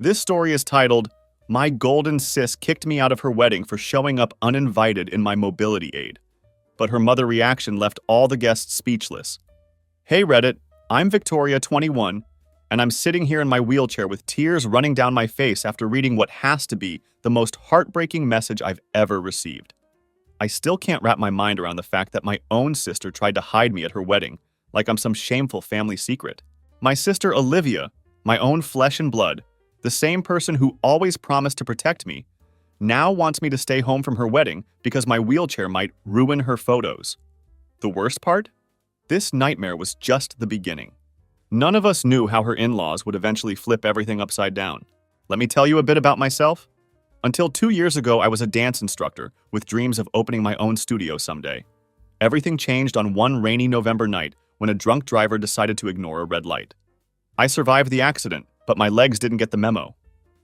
This story is titled, My Golden Sis Kicked Me Out of Her Wedding for Showing Up Uninvited in My Mobility Aid. But her mother reaction left all the guests speechless. Hey Reddit, I'm Victoria, 21, and I'm sitting here in my wheelchair with tears running down my face after reading what has to be the most heartbreaking message I've ever received. I still can't wrap my mind around the fact that my own sister tried to hide me at her wedding, like I'm some shameful family secret. My sister Olivia, my own flesh and blood, the same person who always promised to protect me, now wants me to stay home from her wedding because my wheelchair might ruin her photos. The worst part? This nightmare was just the beginning. None of us knew how her in-laws would eventually flip everything upside down. Let me tell you a bit about myself. Until 2 years ago, I was a dance instructor with dreams of opening my own studio someday. Everything changed on one rainy November night when a drunk driver decided to ignore a red light. I survived the accident, but my legs didn't get the memo.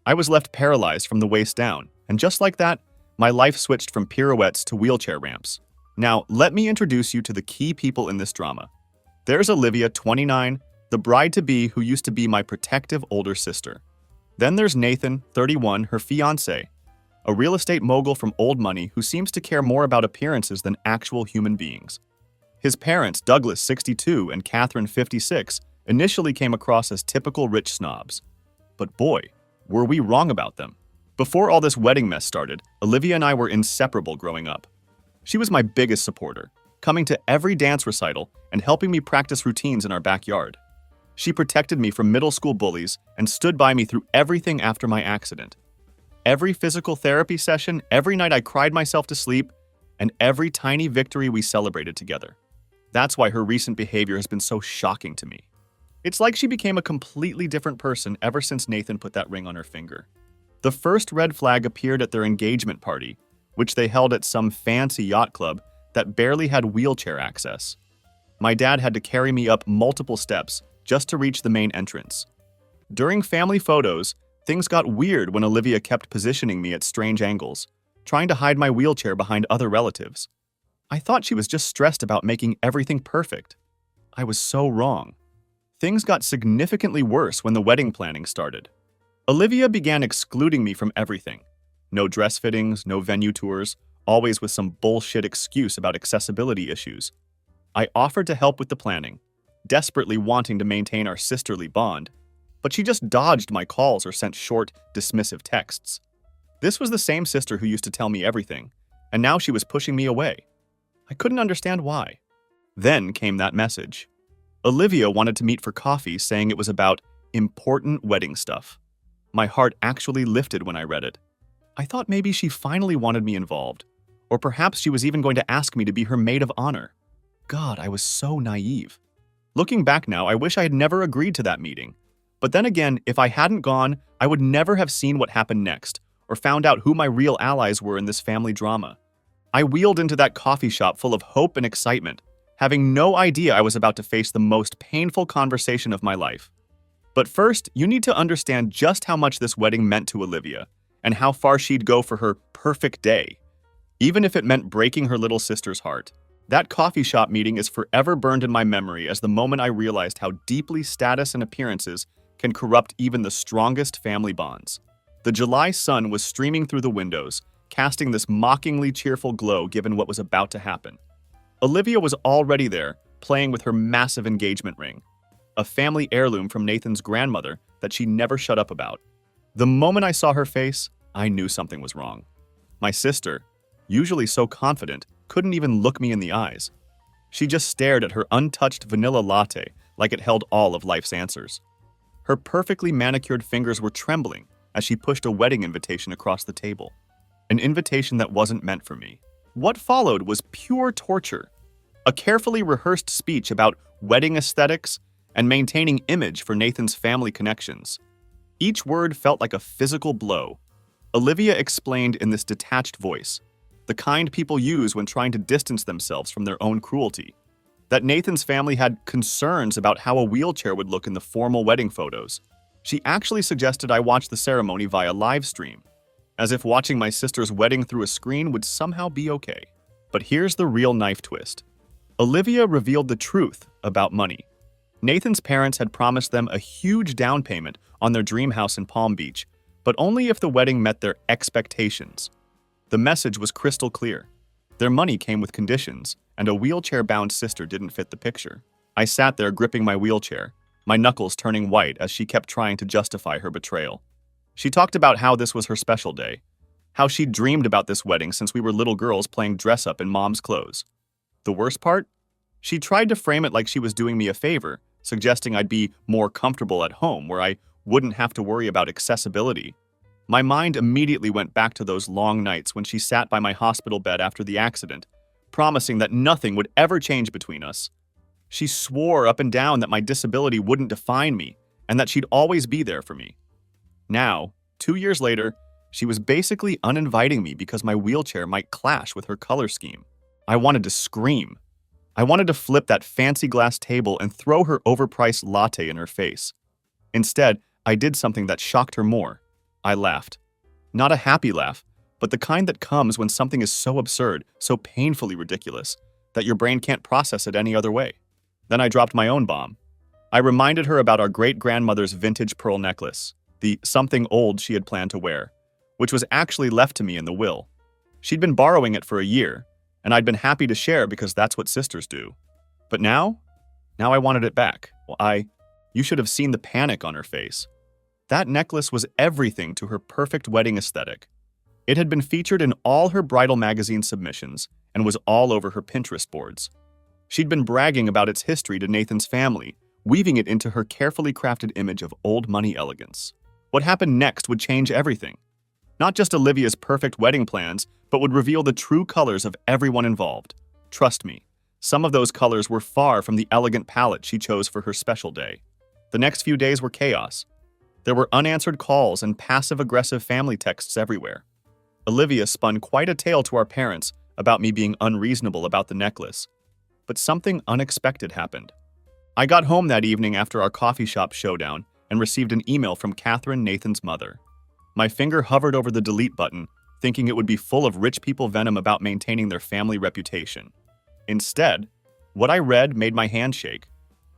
I was left paralyzed from the waist down, and just like that, my life switched from pirouettes to wheelchair ramps. Now, let me introduce you to the key people in this drama. There's Olivia, 29, the bride-to-be who used to be my protective older sister. Then there's Nathan, 31, her fiancé, a real estate mogul from old money who seems to care more about appearances than actual human beings. His parents, Douglas, 62, and Catherine, 56, initially came across as typical rich snobs. But boy, were we wrong about them. Before all this wedding mess started, Olivia and I were inseparable growing up. She was my biggest supporter, coming to every dance recital and helping me practice routines in our backyard. She protected me from middle school bullies and stood by me through everything after my accident. Every physical therapy session, every night I cried myself to sleep, and every tiny victory we celebrated together. That's why her recent behavior has been so shocking to me. It's like she became a completely different person ever since Nathan put that ring on her finger. The first red flag appeared at their engagement party, which they held at some fancy yacht club that barely had wheelchair access. My dad had to carry me up multiple steps just to reach the main entrance. During family photos, things got weird when Olivia kept positioning me at strange angles, trying to hide my wheelchair behind other relatives. I thought she was just stressed about making everything perfect. I was so wrong. Things got significantly worse when the wedding planning started. Olivia began excluding me from everything. No dress fittings, no venue tours, always with some bullshit excuse about accessibility issues. I offered to help with the planning, desperately wanting to maintain our sisterly bond, but she just dodged my calls or sent short, dismissive texts. This was the same sister who used to tell me everything, and now she was pushing me away. I couldn't understand why. Then came that message. Olivia wanted to meet for coffee, saying it was about important wedding stuff. My heart actually lifted when I read it. I thought maybe she finally wanted me involved, or perhaps she was even going to ask me to be her maid of honor. God, I was so naive. Looking back now, I wish I had never agreed to that meeting. But then again, if I hadn't gone, I would never have seen what happened next, or found out who my real allies were in this family drama. I wheeled into that coffee shop full of hope and excitement, having no idea I was about to face the most painful conversation of my life. But first, you need to understand just how much this wedding meant to Olivia, and how far she'd go for her perfect day. Even if it meant breaking her little sister's heart. That coffee shop meeting is forever burned in my memory as the moment I realized how deeply status and appearances can corrupt even the strongest family bonds. The July sun was streaming through the windows, casting this mockingly cheerful glow given what was about to happen. Olivia was already there, playing with her massive engagement ring, a family heirloom from Nathan's grandmother that she never shut up about. The moment I saw her face, I knew something was wrong. My sister, usually so confident, couldn't even look me in the eyes. She just stared at her untouched vanilla latte like it held all of life's answers. Her perfectly manicured fingers were trembling as she pushed a wedding invitation across the table. An invitation that wasn't meant for me. What followed was pure torture. A carefully rehearsed speech about wedding aesthetics and maintaining image for Nathan's family connections. Each word felt like a physical blow. Olivia explained in this detached voice, the kind people use when trying to distance themselves from their own cruelty, that Nathan's family had concerns about how a wheelchair would look in the formal wedding photos. She actually suggested I watch the ceremony via live stream, as if watching my sister's wedding through a screen would somehow be okay. But here's the real knife twist. Olivia revealed the truth about money. Nathan's parents had promised them a huge down payment on their dream house in Palm Beach, but only if the wedding met their expectations. The message was crystal clear. Their money came with conditions, and a wheelchair-bound sister didn't fit the picture. I sat there gripping my wheelchair, my knuckles turning white as she kept trying to justify her betrayal. She talked about how this was her special day, how she'd dreamed about this wedding since we were little girls playing dress-up in mom's clothes. The worst part? She tried to frame it like she was doing me a favor, suggesting I'd be more comfortable at home where I wouldn't have to worry about accessibility. My mind immediately went back to those long nights when she sat by my hospital bed after the accident, promising that nothing would ever change between us. She swore up and down that my disability wouldn't define me and that she'd always be there for me. Now, 2 years later, she was basically uninviting me because my wheelchair might clash with her color scheme. I wanted to scream. I wanted to flip that fancy glass table and throw her overpriced latte in her face. Instead, I did something that shocked her more. I laughed. Not a happy laugh, but the kind that comes when something is so absurd, so painfully ridiculous, that your brain can't process it any other way. Then I dropped my own bomb. I reminded her about our great-grandmother's vintage pearl necklace, the something old she had planned to wear, which was actually left to me in the will. She'd been borrowing it for a year, and I'd been happy to share because that's what sisters do. But now I wanted it back. You should have seen the panic on her face. That necklace was everything to her perfect wedding aesthetic. It had been featured in all her bridal magazine submissions and was all over her Pinterest boards. She'd been bragging about its history to Nathan's family, weaving it into her carefully crafted image of old money elegance. What happened next would change everything. Not just Olivia's perfect wedding plans, but would reveal the true colors of everyone involved. Trust me, some of those colors were far from the elegant palette she chose for her special day. The next few days were chaos. There were unanswered calls and passive-aggressive family texts everywhere. Olivia spun quite a tale to our parents about me being unreasonable about the necklace. But something unexpected happened. I got home that evening after our coffee shop showdown and received an email from Catherine, Nathan's mother. My finger hovered over the delete button, thinking it would be full of rich people venom about maintaining their family reputation. Instead, what I read made my hand shake.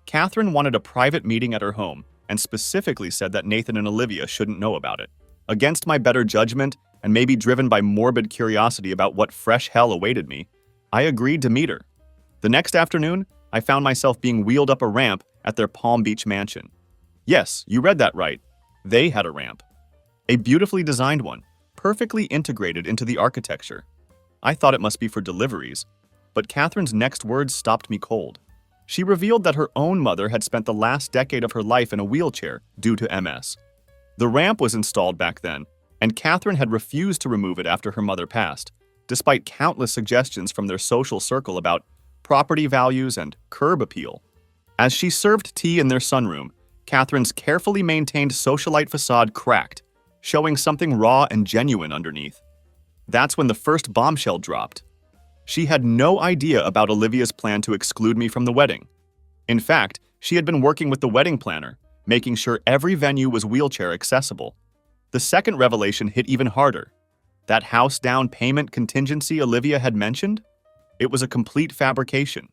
Catherine wanted a private meeting at her home and specifically said that Nathan and Olivia shouldn't know about it. Against my better judgment, and maybe driven by morbid curiosity about what fresh hell awaited me, I agreed to meet her. The next afternoon, I found myself being wheeled up a ramp at their Palm Beach mansion. Yes, you read that right. They had a ramp. A beautifully designed one, perfectly integrated into the architecture. I thought it must be for deliveries, but Catherine's next words stopped me cold. She revealed that her own mother had spent the last decade of her life in a wheelchair due to MS. The ramp was installed back then, and Catherine had refused to remove it after her mother passed, despite countless suggestions from their social circle about property values and curb appeal. As she served tea in their sunroom, Catherine's carefully maintained socialite facade cracked, showing something raw and genuine underneath. That's when the first bombshell dropped. She had no idea about Olivia's plan to exclude me from the wedding. In fact, she had been working with the wedding planner, making sure every venue was wheelchair accessible. The second revelation hit even harder. That house down payment contingency Olivia had mentioned? It was a complete fabrication.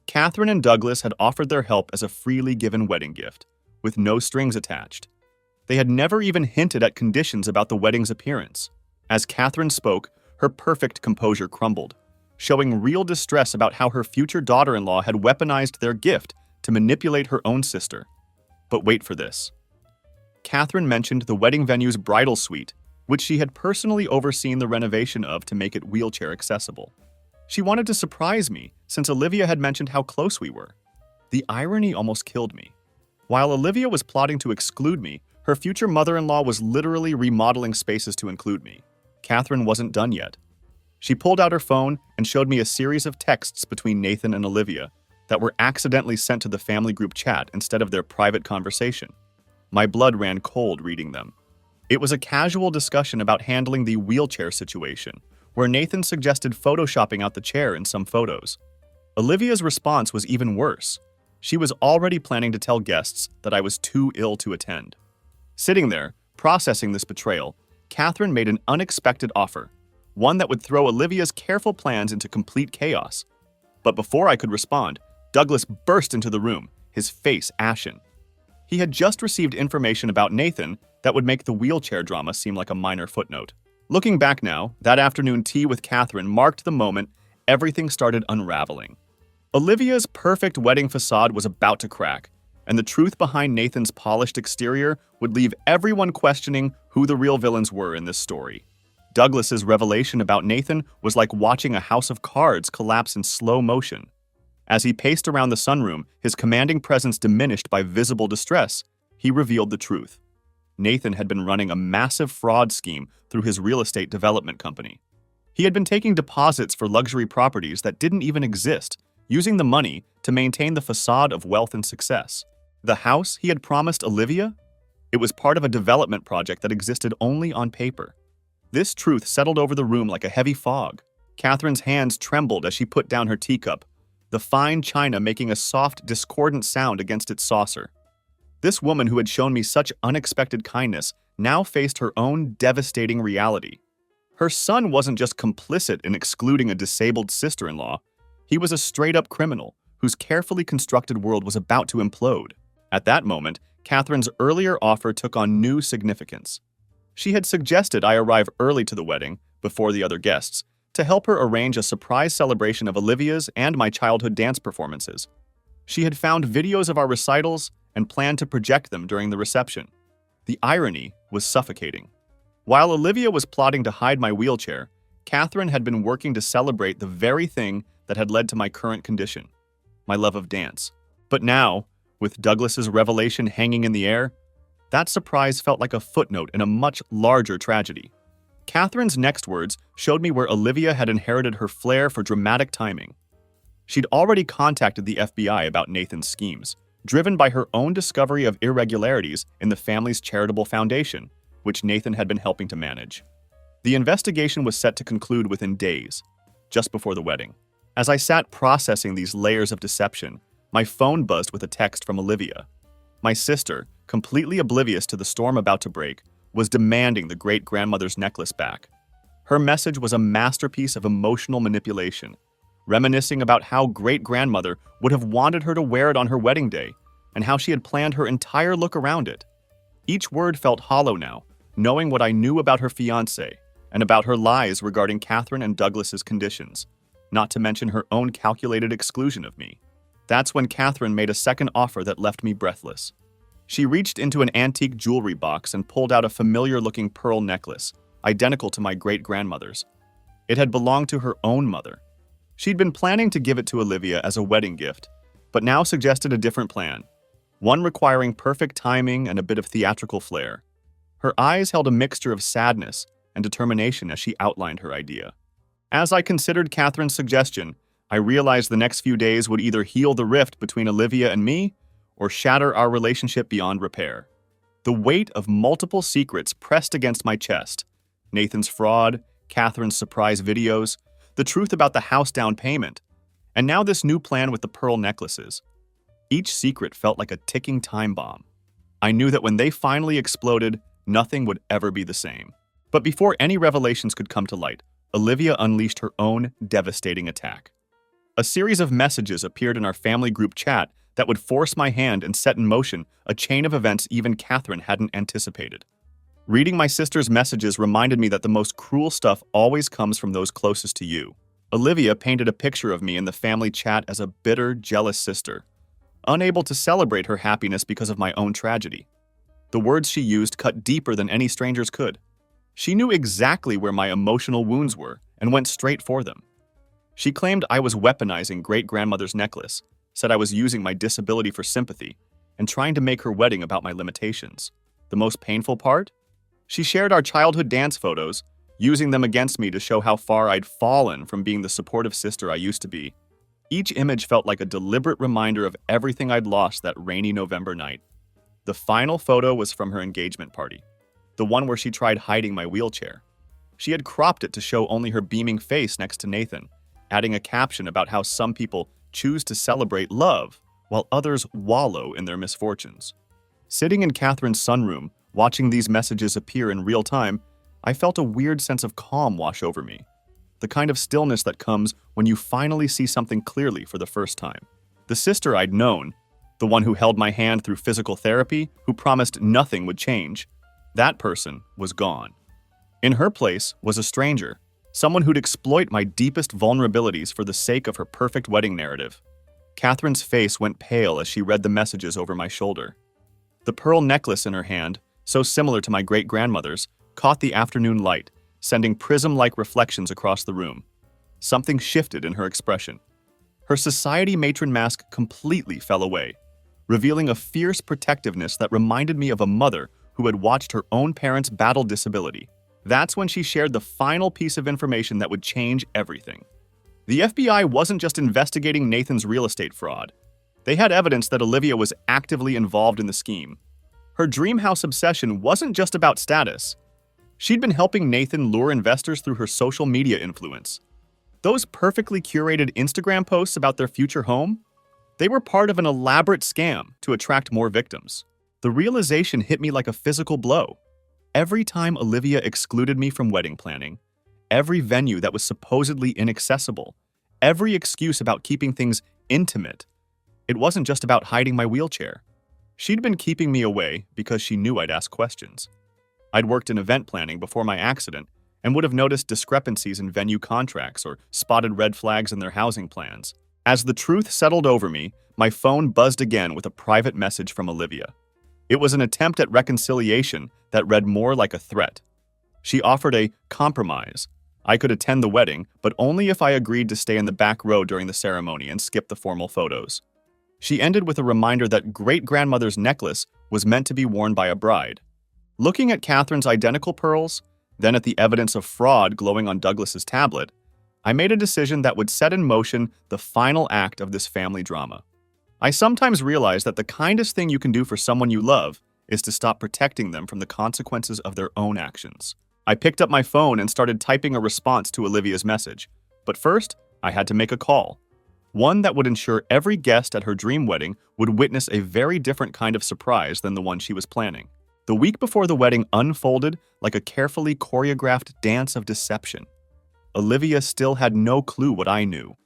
Catherine and Douglas had offered their help as a freely given wedding gift, with no strings attached. They had never even hinted at conditions about the wedding's appearance. As Catherine spoke, her perfect composure crumbled, showing real distress about how her future daughter-in-law had weaponized their gift to manipulate her own sister. But wait for this. Catherine mentioned the wedding venue's bridal suite, which she had personally overseen the renovation of to make it wheelchair accessible. She wanted to surprise me, since Olivia had mentioned how close we were. The irony almost killed me. While Olivia was plotting to exclude me, her future mother-in-law was literally remodeling spaces to include me. Catherine wasn't done yet. She pulled out her phone and showed me a series of texts between Nathan and Olivia that were accidentally sent to the family group chat instead of their private conversation. My blood ran cold reading them. It was a casual discussion about handling the wheelchair situation, where Nathan suggested photoshopping out the chair in some photos. Olivia's response was even worse. She was already planning to tell guests that I was too ill to attend. Sitting there, processing this betrayal, Catherine made an unexpected offer, one that would throw Olivia's careful plans into complete chaos. But before I could respond, Douglas burst into the room, his face ashen. He had just received information about Nathan that would make the wheelchair drama seem like a minor footnote. Looking back now, that afternoon tea with Catherine marked the moment everything started unraveling. Olivia's perfect wedding facade was about to crack, and the truth behind Nathan's polished exterior would leave everyone questioning who the real villains were in this story. Douglas's revelation about Nathan was like watching a house of cards collapse in slow motion. As he paced around the sunroom, his commanding presence diminished by visible distress, he revealed the truth. Nathan had been running a massive fraud scheme through his real estate development company. He had been taking deposits for luxury properties that didn't even exist, using the money to maintain the facade of wealth and success. The house he had promised Olivia? It was part of a development project that existed only on paper. This truth settled over the room like a heavy fog. Catherine's hands trembled as she put down her teacup, the fine china making a soft, discordant sound against its saucer. This woman who had shown me such unexpected kindness now faced her own devastating reality. Her son wasn't just complicit in excluding a disabled sister-in-law, he was a straight-up criminal whose carefully constructed world was about to implode. At that moment, Catherine's earlier offer took on new significance. She had suggested I arrive early to the wedding, before the other guests, to help her arrange a surprise celebration of Olivia's and my childhood dance performances. She had found videos of our recitals and planned to project them during the reception. The irony was suffocating. While Olivia was plotting to hide my wheelchair, Catherine had been working to celebrate the very thing that had led to my current condition, my love of dance. But now, with Douglas's revelation hanging in the air, that surprise felt like a footnote in a much larger tragedy. Catherine's next words showed me where Olivia had inherited her flair for dramatic timing. She'd already contacted the FBI about Nathan's schemes, driven by her own discovery of irregularities in the family's charitable foundation, which Nathan had been helping to manage. The investigation was set to conclude within days, just before the wedding. As I sat processing these layers of deception, my phone buzzed with a text from Olivia. My sister, completely oblivious to the storm about to break, was demanding the great-grandmother's necklace back. Her message was a masterpiece of emotional manipulation, reminiscing about how great-grandmother would have wanted her to wear it on her wedding day, and how she had planned her entire look around it. Each word felt hollow now, knowing what I knew about her fiancé, and about her lies regarding Catherine and Douglas's conditions, not to mention her own calculated exclusion of me. That's when Catherine made a second offer that left me breathless. She reached into an antique jewelry box and pulled out a familiar-looking pearl necklace, identical to my great-grandmother's. It had belonged to her own mother. She'd been planning to give it to Olivia as a wedding gift, but now suggested a different plan, one requiring perfect timing and a bit of theatrical flair. Her eyes held a mixture of sadness and determination as she outlined her idea. As I considered Catherine's suggestion, I realized the next few days would either heal the rift between Olivia and me, or shatter our relationship beyond repair. The weight of multiple secrets pressed against my chest: Nathan's fraud, Catherine's surprise videos, the truth about the house down payment, and now this new plan with the pearl necklaces. Each secret felt like a ticking time bomb. I knew that when they finally exploded, nothing would ever be the same. But before any revelations could come to light, Olivia unleashed her own devastating attack. A series of messages appeared in our family group chat that would force my hand and set in motion a chain of events even Catherine hadn't anticipated. Reading my sister's messages reminded me that the most cruel stuff always comes from those closest to you. Olivia painted a picture of me in the family chat as a bitter, jealous sister, unable to celebrate her happiness because of my own tragedy. The words she used cut deeper than any strangers could. She knew exactly where my emotional wounds were and went straight for them. She claimed I was weaponizing great-grandmother's necklace, said I was using my disability for sympathy, and trying to make her wedding about my limitations. The most painful part? She shared our childhood dance photos, using them against me to show how far I'd fallen from being the supportive sister I used to be. Each image felt like a deliberate reminder of everything I'd lost that rainy November night. The final photo was from her engagement party, the one where she tried hiding my wheelchair. She had cropped it to show only her beaming face next to Nathan, adding a caption about how some people choose to celebrate love while others wallow in their misfortunes. Sitting in Catherine's sunroom, watching these messages appear in real time, I felt a weird sense of calm wash over me, the kind of stillness that comes when you finally see something clearly for the first time. The sister I'd known, The one who held my hand through physical therapy, who promised nothing would change. That person was gone. In her place was a stranger, someone who'd exploit my deepest vulnerabilities for the sake of her perfect wedding narrative. Catherine's face went pale as she read the messages over my shoulder. The pearl necklace in her hand, so similar to my great-grandmother's, caught the afternoon light, sending prism-like reflections across the room. Something shifted in her expression. Her society matron mask completely fell away, revealing a fierce protectiveness that reminded me of a mother who had watched her own parents battle disability. That's when she shared the final piece of information that would change everything. The FBI wasn't just investigating Nathan's real estate fraud. They had evidence that Olivia was actively involved in the scheme. Her dream house obsession wasn't just about status. She'd been helping Nathan lure investors through her social media influence. Those perfectly curated Instagram posts about their future home? They were part of an elaborate scam to attract more victims. The realization hit me like a physical blow. Every time Olivia excluded me from wedding planning, every venue that was supposedly inaccessible, every excuse about keeping things intimate, it wasn't just about hiding my wheelchair. She'd been keeping me away because she knew I'd ask questions. I'd worked in event planning before my accident and would have noticed discrepancies in venue contracts or spotted red flags in their housing plans. As the truth settled over me, my phone buzzed again with a private message from Olivia. It was an attempt at reconciliation that read more like a threat. She offered a compromise. I could attend the wedding, but only if I agreed to stay in the back row during the ceremony and skip the formal photos. She ended with a reminder that great-grandmother's necklace was meant to be worn by a bride. Looking at Catherine's identical pearls, then at the evidence of fraud glowing on Douglas's tablet, I made a decision that would set in motion the final act of this family drama. I sometimes realize that the kindest thing you can do for someone you love is to stop protecting them from the consequences of their own actions. I picked up my phone and started typing a response to Olivia's message. But first, I had to make a call. One that would ensure every guest at her dream wedding would witness a very different kind of surprise than the one she was planning. The week before the wedding unfolded like a carefully choreographed dance of deception. Olivia still had no clue what I knew.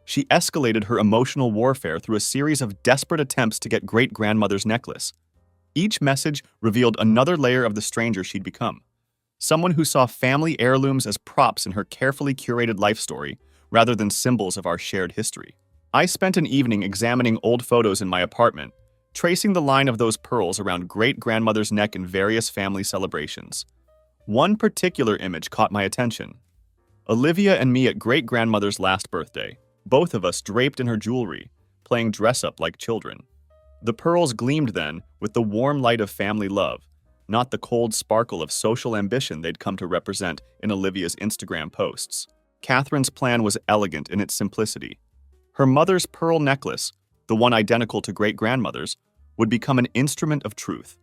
She escalated her emotional warfare through a series of desperate attempts to get great-grandmother's necklace. Each message revealed another layer of the stranger she'd become. Someone who saw family heirlooms as props in her carefully curated life story, rather than symbols of our shared history. I spent an evening examining old photos in my apartment, tracing the line of those pearls around great-grandmother's neck in various family celebrations. One particular image caught my attention. Olivia and me at great-grandmother's last birthday, both of us draped in her jewelry, playing dress-up like children. The pearls gleamed then with the warm light of family love, not the cold sparkle of social ambition they'd come to represent in Olivia's Instagram posts. Catherine's plan was elegant in its simplicity. Her mother's pearl necklace, the one identical to great-grandmother's, would become an instrument of truth.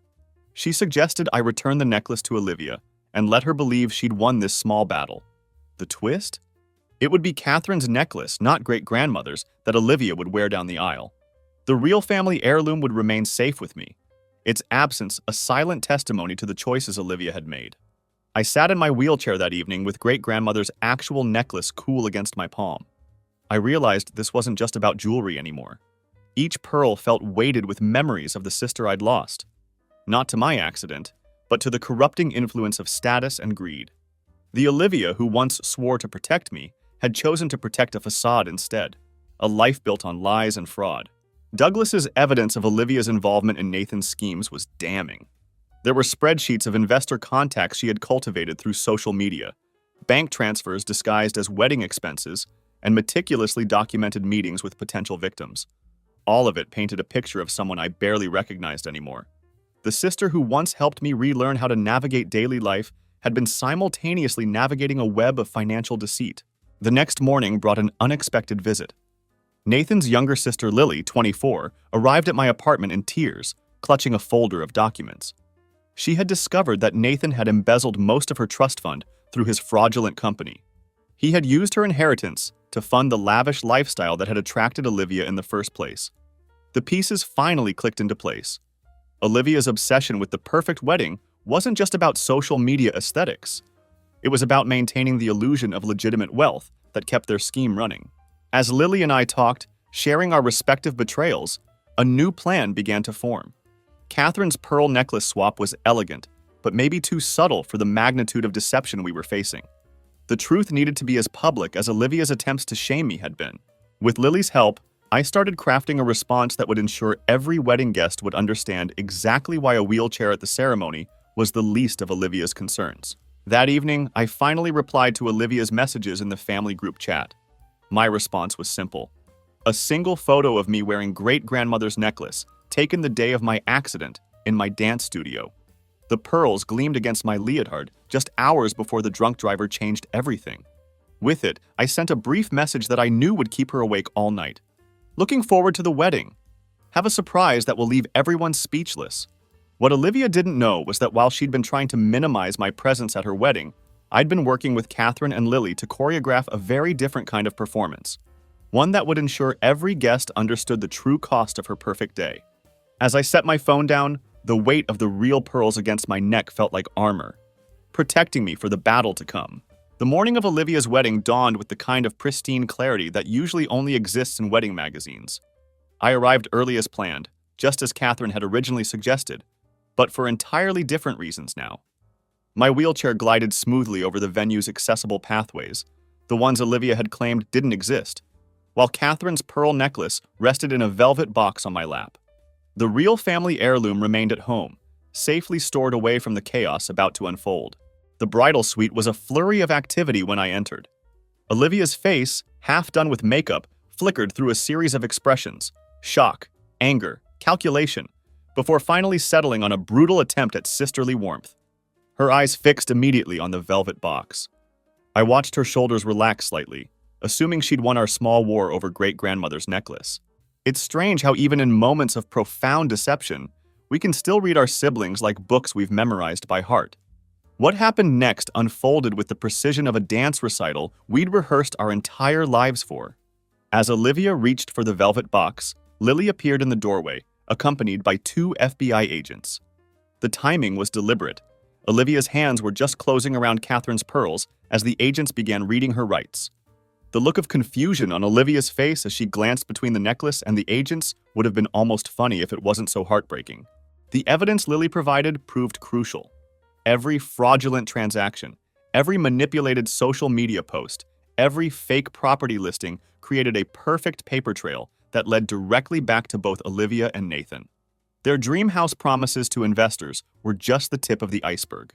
She suggested I return the necklace to Olivia and let her believe she'd won this small battle. The twist? It would be Catherine's necklace, not great-grandmother's, that Olivia would wear down the aisle. The real family heirloom would remain safe with me, its absence a silent testimony to the choices Olivia had made. I sat in my wheelchair that evening with great-grandmother's actual necklace cool against my palm. I realized this wasn't just about jewelry anymore. Each pearl felt weighted with memories of the sister I'd lost. Not to my accident, but to the corrupting influence of status and greed. The Olivia who once swore to protect me had chosen to protect a facade instead, a life built on lies and fraud. Douglas's evidence of Olivia's involvement in Nathan's schemes was damning. There were spreadsheets of investor contacts she had cultivated through social media, bank transfers disguised as wedding expenses, and meticulously documented meetings with potential victims. All of it painted a picture of someone I barely recognized anymore. The sister who once helped me relearn how to navigate daily life had been simultaneously navigating a web of financial deceit. The next morning brought an unexpected visit. Nathan's younger sister Lily, 24, arrived at my apartment in tears, clutching a folder of documents. She had discovered that Nathan had embezzled most of her trust fund through his fraudulent company. He had used her inheritance to fund the lavish lifestyle that had attracted Olivia in the first place. The pieces finally clicked into place. Olivia's obsession with the perfect wedding wasn't just about social media aesthetics. It was about maintaining the illusion of legitimate wealth that kept their scheme running. As Lily and I talked, sharing our respective betrayals, A new plan began to form. Catherine's pearl necklace swap was elegant, but maybe too subtle for the magnitude of deception we were facing. The truth needed to be as public as Olivia's attempts to shame me had been. With Lily's help, I started crafting a response that would ensure every wedding guest would understand exactly why a wheelchair at the ceremony was the least of Olivia's concerns. That evening, I finally replied to Olivia's messages in the family group chat. My response was simple. A single photo of me wearing great-grandmother's necklace, taken the day of my accident in my dance studio. The pearls gleamed against my leotard just hours before the drunk driver changed everything. With it, I sent a brief message that I knew would keep her awake all night. Looking forward to the wedding. Have a surprise that will leave everyone speechless. What Olivia didn't know was that while she'd been trying to minimize my presence at her wedding, I'd been working with Catherine and Lily to choreograph a very different kind of performance. One that would ensure every guest understood the true cost of her perfect day. As I set my phone down, the weight of the real pearls against my neck felt like armor, protecting me for the battle to come. The morning of Olivia's wedding dawned with the kind of pristine clarity that usually only exists in wedding magazines. I arrived early as planned, just as Catherine had originally suggested, but for entirely different reasons now. My wheelchair glided smoothly over the venue's accessible pathways, the ones Olivia had claimed didn't exist, while Catherine's pearl necklace rested in a velvet box on my lap. The real family heirloom remained at home, safely stored away from the chaos about to unfold. The bridal suite was a flurry of activity when I entered. Olivia's face, half done with makeup, flickered through a series of expressions: shock, anger, calculation, before finally settling on a brutal attempt at sisterly warmth. Her eyes fixed immediately on the velvet box. I watched her shoulders relax slightly, assuming she'd won our small war over great-grandmother's necklace. It's strange how even in moments of profound deception, we can still read our siblings like books we've memorized by heart. What happened next unfolded with the precision of a dance recital we'd rehearsed our entire lives for. As Olivia reached for the velvet box, Lily appeared in the doorway, accompanied by 2 FBI agents. The timing was deliberate. Olivia's hands were just closing around Catherine's pearls as the agents began reading her rights. The look of confusion on Olivia's face as she glanced between the necklace and the agents would have been almost funny if it wasn't so heartbreaking. The evidence Lily provided proved crucial. Every fraudulent transaction, every manipulated social media post, every fake property listing created a perfect paper trail that led directly back to both Olivia and Nathan. Their dream house promises to investors were just the tip of the iceberg.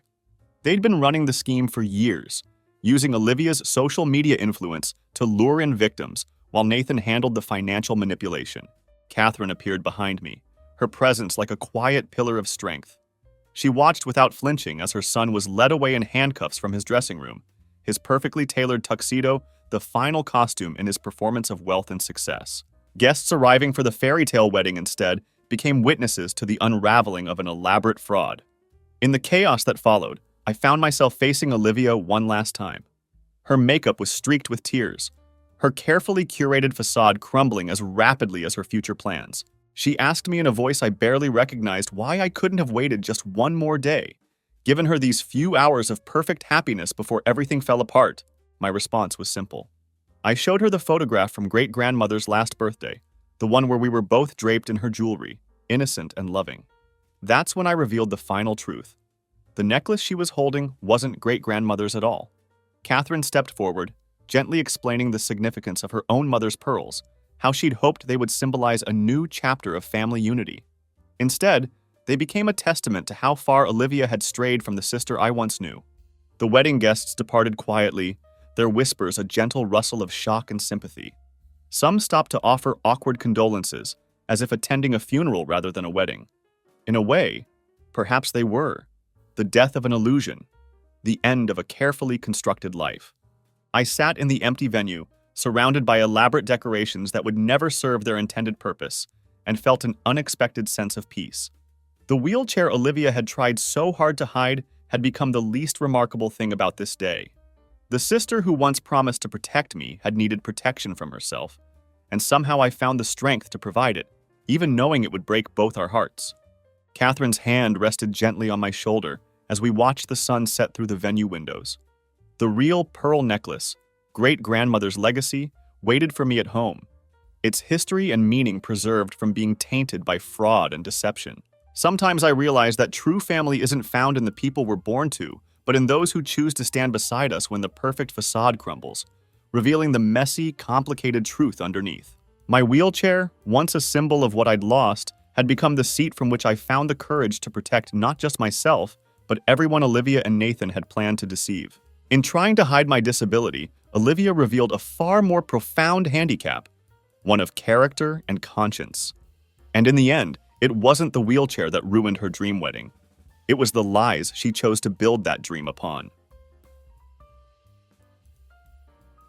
They'd been running the scheme for years, using Olivia's social media influence to lure in victims while Nathan handled the financial manipulation. Catherine appeared behind me, her presence like a quiet pillar of strength. She watched without flinching as her son was led away in handcuffs from his dressing room, his perfectly tailored tuxedo the final costume in his performance of wealth and success. Guests arriving for the fairy tale wedding instead became witnesses to the unraveling of an elaborate fraud. In the chaos that followed, I found myself facing Olivia one last time. Her makeup was streaked with tears, her carefully curated facade crumbling as rapidly as her future plans. She asked me in a voice I barely recognized why I couldn't have waited just one more day, given her these few hours of perfect happiness before everything fell apart. My response was simple. I showed her the photograph from great-grandmother's last birthday, the one where we were both draped in her jewelry, innocent and loving. That's when I revealed the final truth. The necklace she was holding wasn't great-grandmother's at all. Catherine stepped forward, gently explaining the significance of her own mother's pearls, how she'd hoped they would symbolize a new chapter of family unity. Instead, they became a testament to how far Olivia had strayed from the sister I once knew. The wedding guests departed quietly, their whispers a gentle rustle of shock and sympathy. Some stopped to offer awkward condolences, as if attending a funeral rather than a wedding. In a way, perhaps they were. The death of an illusion, the end of a carefully constructed life. I sat in the empty venue, surrounded by elaborate decorations that would never serve their intended purpose, and felt an unexpected sense of peace. The wheelchair Olivia had tried so hard to hide had become the least remarkable thing about this day. The sister who once promised to protect me had needed protection from herself, and somehow I found the strength to provide it, even knowing it would break both our hearts. Catherine's hand rested gently on my shoulder as we watched the sun set through the venue windows. The real pearl necklace, great-grandmother's legacy, waited for me at home, its history and meaning preserved from being tainted by fraud and deception. Sometimes I realize that true family isn't found in the people we're born to, but in those who choose to stand beside us when the perfect facade crumbles, revealing the messy, complicated truth underneath. My wheelchair, once a symbol of what I'd lost, had become the seat from which I found the courage to protect not just myself, but everyone Olivia and Nathan had planned to deceive. In trying to hide my disability, Olivia revealed a far more profound handicap, one of character and conscience. And in the end, it wasn't the wheelchair that ruined her dream wedding. It was the lies she chose to build that dream upon.